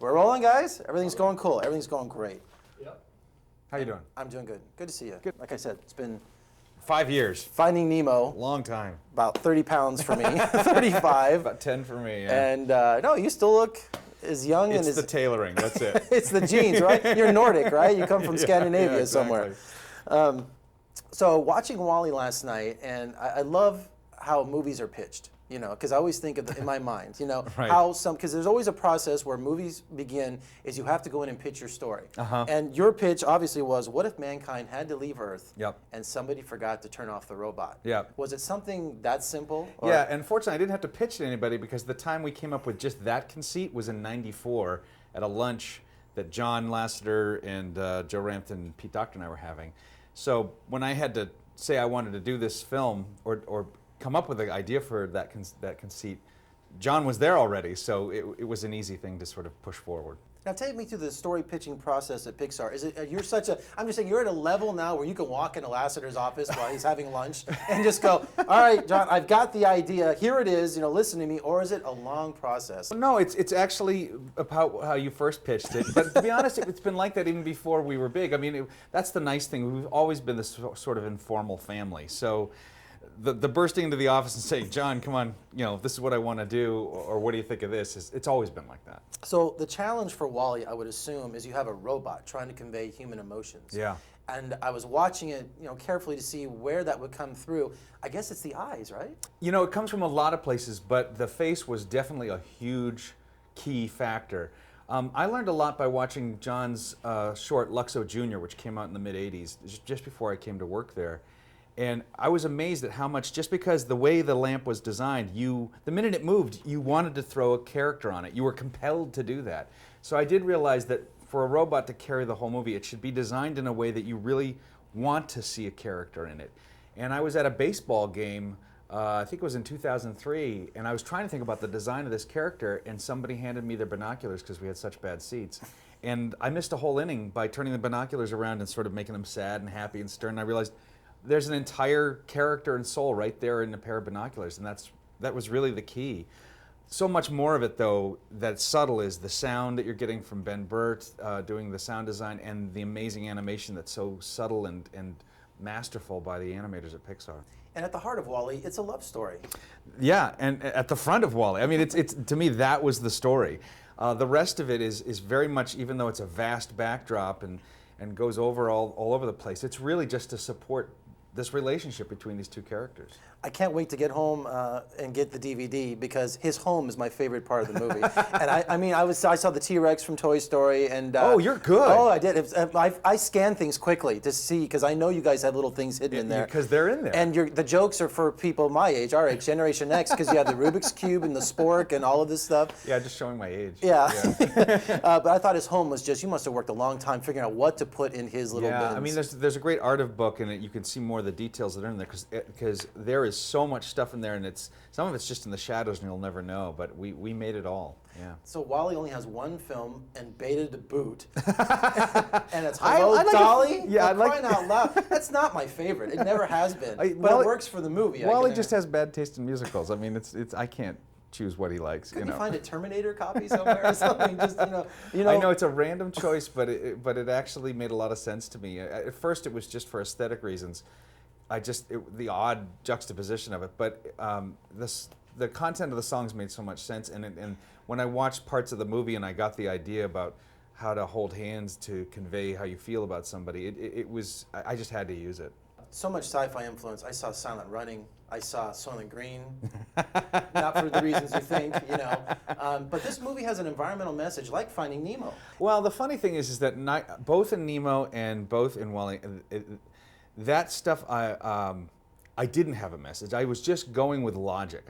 We're rolling, guys? Everything's going cool. Everything's going great. Yep. How you doing? I'm doing good. Good to see you. Good. Like I said, it's been 5 years. Finding Nemo. Long time. About 30 pounds for me. 35. About 10 for me, yeah. And no, you still look as young It's and the tailoring, that's it. It's the genes, right? You're Nordic, right? You come from Scandinavia yeah, exactly. somewhere. So watching WALL-E last night, and I love how movies are pitched. You know, because I always think of in my mind, you know, right. how because there's always a process where movies begin is you have to go in and pitch your story. And your pitch obviously was, what if mankind had to leave Earth and somebody forgot to turn off the robot? Was it something that simple? Or? Yeah, and fortunately I didn't have to pitch to anybody because the time we came up with just that conceit was in '94 at a lunch that John Lasseter and Joe Rampton and Pete Docter and I were having. So when I had to say I wanted to do this film or come up with an idea for that conceit, John was there already, so it was an easy thing to sort of push forward. Now take me through the story pitching process at Pixar. Is it you're such a? I'm just saying you're at a level now where you can walk into Lasseter's office while he's having lunch and just go, "All right, John, I've got the idea. Here it is. You know, listen to me." Or is it a long process? No, it's actually about how you first pitched it. But to be honest, it's been like that even before we were big. I mean, that's the nice thing. We've always been this sort of informal family. So. The bursting into the office and saying, John, come on, you know, this is what I want to do, or what do you think of this? It's always been like that. So the challenge for WALL-E, I would assume, is you have a robot trying to convey human emotions. Yeah. And I was watching it, you know, carefully to see where that would come through. I guess it's the eyes, right? You know, it comes from a lot of places, but the face was definitely a huge key factor. I learned a lot by watching John's short Luxo Jr., which came out in the mid-'80s, just before I came to work there. And I was amazed at how much, just because the way the lamp was designed, the minute it moved, you wanted to throw a character on it. You were compelled to do that. So I did realize that for a robot to carry the whole movie, it should be designed in a way that you really want to see a character in it. And I was at a baseball game, I think it was in 2003, and I was trying to think about the design of this character, and somebody handed me their binoculars because we had such bad seats. And I missed a whole inning by turning the binoculars around and sort of making them sad and happy and stern. And I realized there's an entire character and soul right there in a pair of binoculars, and that was really the key. So much more of it, though, that's subtle is the sound that you're getting from Ben Burt doing the sound design, and the amazing animation that's so subtle and masterful by the animators at Pixar. And at the heart of WALL-E, it's a love story. Yeah, and at the front of WALL-E, I mean, it's to me that was the story. The rest of it is very much, even though it's a vast backdrop and goes over all over the place, it's really just to support this relationship between these two characters. I can't wait to get home and get the DVD because his home is my favorite part of the movie. And I mean, I saw the T-Rex from Toy Story, and oh, you're good. Oh, I did. I scan things quickly to see because I know you guys have little things hidden in there. Because they're in there. And the jokes are for people my age, our age, Generation X, because you have the Rubik's Cube and the Spork and all of this stuff. Yeah, just showing my age. Yeah. But I thought his home was just, you must have worked a long time figuring out what to put in his little bins. Yeah, I mean, there's a great art of book in it. You can see more of the details that are in there because there is so much stuff in there, and some of it's just in the shadows and you'll never know, but we made it all. Yeah. So WALL-E only has one film and beta to boot. And it's Hello, Dolly? Yeah, crying out loud. That's not my favorite. It never has been. But it works for the movie. WALL-E just has bad taste in musicals. I mean, I can't choose what he likes. Couldn't you find a Terminator copy somewhere or something? Just you know. I know it's a random choice, but it actually made a lot of sense to me. At first, it was just for aesthetic reasons. The odd juxtaposition of it, but the content of the songs made so much sense, and when I watched parts of the movie and I got the idea about how to hold hands to convey how you feel about somebody, I just had to use it. So much sci-fi influence. I saw Silent Running. I saw Soylent Green. Not for the reasons you think, you know. But this movie has an environmental message, like Finding Nemo. Well, the funny thing is that both in Nemo and both in WALL-E, that stuff I didn't have a message. I was just going with logic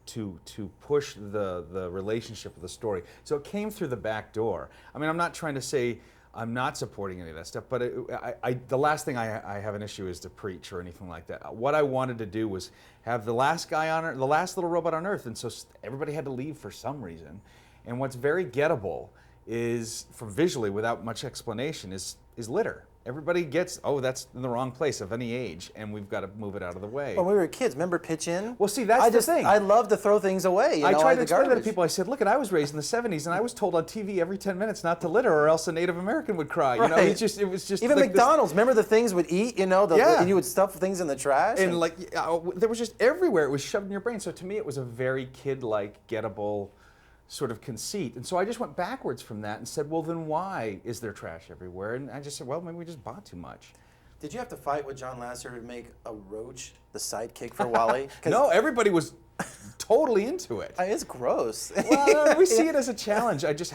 to push the relationship of the story. So it came through the back door. I mean, I'm not trying to say I'm not supporting any of that stuff, but the last thing I have an issue is to preach or anything like that. What I wanted to do was have the last guy on Earth, the last little robot on Earth, and so everybody had to leave for some reason. And what's very gettable is, from visually, without much explanation, is litter. everybody gets, oh, that's in the wrong place of any age, and we've got to move it out of the way. When we were kids, remember Pitch In? Well, see, that's the thing. I love to throw things away. I tried to explain that to people. I said, look, I was raised in the 70s, and I was told on TV every 10 minutes not to litter, or else a Native American would cry. You know, it was just even like McDonald's. Remember the things would eat. And you would stuff things in the trash. And like, there was just everywhere. It was shoved in your brain. So to me, it was a very kid-like, gettable sort of conceit. And so I just went backwards from that and said, well, then why is there trash everywhere? And I just said, well, maybe we just bought too much. Did you have to fight with John Lasseter to make a roach the sidekick for Wally? No, everybody was totally into it. It's gross. Well, we see it as a challenge. I just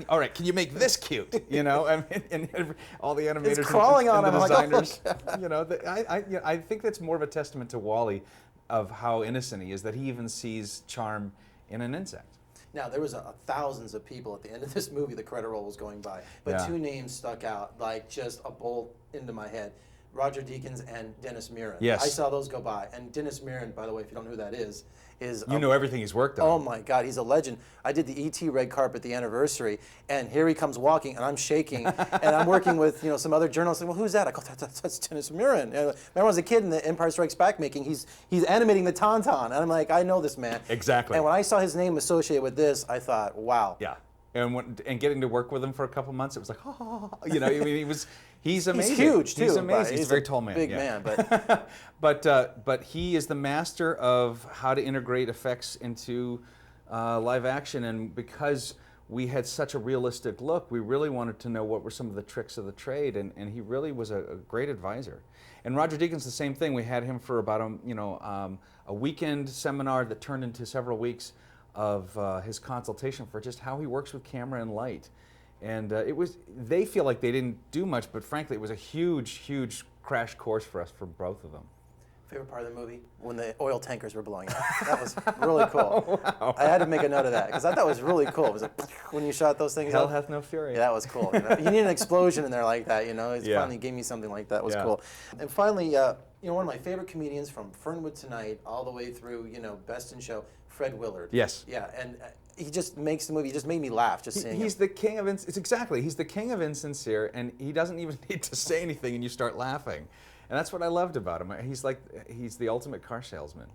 all right. Can you make this cute? You know, and all the animators, it's crawling on and him. the designers. Like, oh, you know, I think that's more of a testament to Wally, of how innocent he is, that he even sees charm in an insect. Now, there was thousands of people at the end of this movie, the credit roll was going by, but two names stuck out like just a bolt into my head. Roger Deakins and Dennis Muren. Yes. I saw those go by. And Dennis Muren, by the way, if you don't know who that is you know everything he's worked on. Oh my God, he's a legend. I did the E.T. red carpet, the anniversary, and here he comes walking, and I'm shaking, and I'm working with some other journalists. Well, who's that? I go, that's Dennis Muren. And remember, I was a kid in the Empire Strikes Back making. He's animating the Tauntaun, and I'm like, I know this man. Exactly. And when I saw his name associated with this, I thought, wow. Yeah. And getting to work with him for a couple months, it was like, you know, I mean, he's amazing. He's huge too. He's amazing. He's a very tall man. Big man, but but he is the master of how to integrate effects into live action, and because we had such a realistic look, we really wanted to know what were some of the tricks of the trade, and he really was a great advisor. And Roger Deakins, the same thing. We had him for about a weekend seminar that turned into several weeks of his consultation for just how he works with camera and light. And they feel like they didn't do much, but frankly, it was a huge, huge crash course for us, for both of them. Favorite part of the movie? When the oil tankers were blowing up. That was really cool. Wow. I had to make a note of that, because I thought it was really cool. It was like, when you shot those things Hell up. hath no fury. Yeah, that was cool. You need an explosion in there like that, It finally gave me something like that. It was cool. And finally, one of my favorite comedians from Fernwood Tonight all the way through, Best in Show, Fred Willard. Yes. Yeah, and he just makes the movie. He just made me laugh just seeing him. He's the king of he's the king of insincere, and he doesn't even need to say anything, and you start laughing. And that's what I loved about him. He's the ultimate car salesman,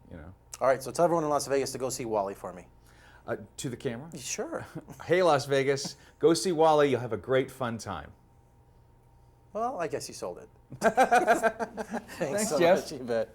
All right, so tell everyone in Las Vegas to go see Wally for me. To the camera? Sure. Hey, Las Vegas, go see Wally. You'll have a great fun time. Well, I guess you sold it. Thanks, so Jeff. much, you bet.